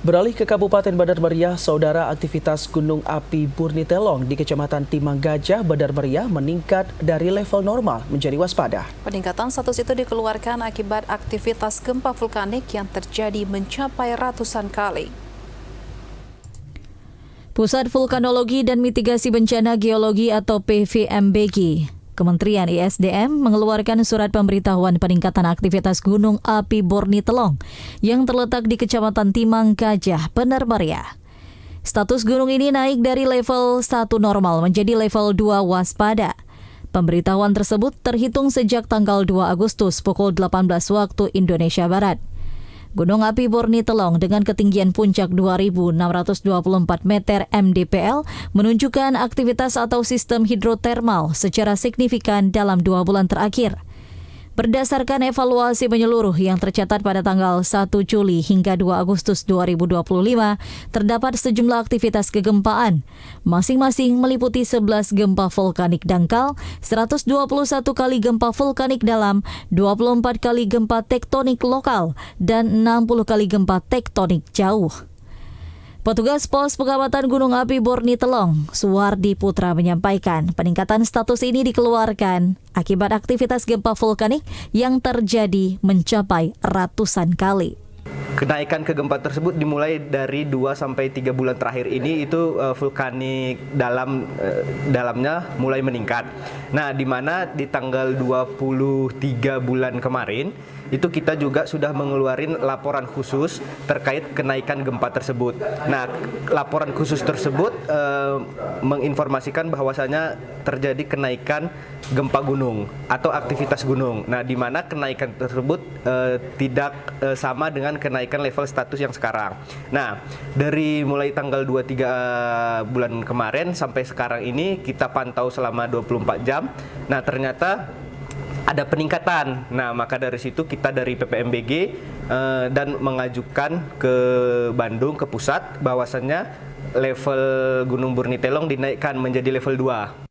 Beralih ke Kabupaten Bandar Meriah, saudara, aktivitas gunung api Burnitelong di Kecamatan Timang Gajah, Bandar Meriah meningkat dari level normal menjadi waspada. Peningkatan status itu dikeluarkan akibat aktivitas gempa vulkanik yang terjadi mencapai ratusan kali. Pusat Vulkanologi dan Mitigasi Bencana Geologi atau PVMBG, Kementerian ISDM mengeluarkan surat pemberitahuan peningkatan aktivitas gunung api Burnitelong yang terletak di Kecamatan Timang Gajah, Bandar Meriah. Status gunung ini naik dari level 1 normal menjadi level 2 waspada. Pemberitahuan tersebut terhitung sejak tanggal 2 Agustus pukul 18 waktu Indonesia Barat. Gunung api Burnitelong dengan ketinggian puncak 2.624 meter mdpl menunjukkan aktivitas atau sistem hidrotermal secara signifikan dalam 2 bulan terakhir. Berdasarkan evaluasi menyeluruh yang tercatat pada tanggal 1 Juli hingga 2 Agustus 2025, terdapat sejumlah aktivitas kegempaan, masing-masing meliputi 11 gempa vulkanik dangkal, 121 kali gempa vulkanik dalam, 24 kali gempa tektonik lokal, dan 60 kali gempa tektonik jauh. Petugas Pos Pengamatan Gunung Api Burnitelong, Suwardi Putra, menyampaikan peningkatan status ini dikeluarkan akibat aktivitas gempa vulkanik yang terjadi mencapai ratusan kali. Kenaikan ke gempa tersebut dimulai dari 2 sampai 3 bulan terakhir ini itu vulkanik dalamnya mulai meningkat. Nah, di mana di tanggal 23 bulan kemarin itu kita juga sudah mengeluarkan laporan khusus terkait kenaikan gempa tersebut. Nah, laporan khusus tersebut menginformasikan bahwasanya terjadi kenaikan gempa gunung atau aktivitas gunung. Nah, di mana kenaikan tersebut tidak sama dengan kenaikan level status yang sekarang. Nah, dari mulai tanggal 23 bulan kemarin sampai sekarang ini kita pantau selama 24 jam. Nah, ternyata ada peningkatan. Nah, maka dari situ kita dari PPMBG dan mengajukan ke Bandung, ke pusat, bahwasannya level Gunung Burnitelong dinaikkan menjadi level 2.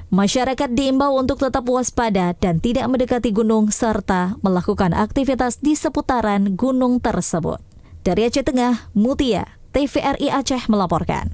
Masyarakat diimbau untuk tetap waspada dan tidak mendekati gunung serta melakukan aktivitas di seputaran gunung tersebut. Dari Aceh Tengah, Mutia, TVRI Aceh melaporkan.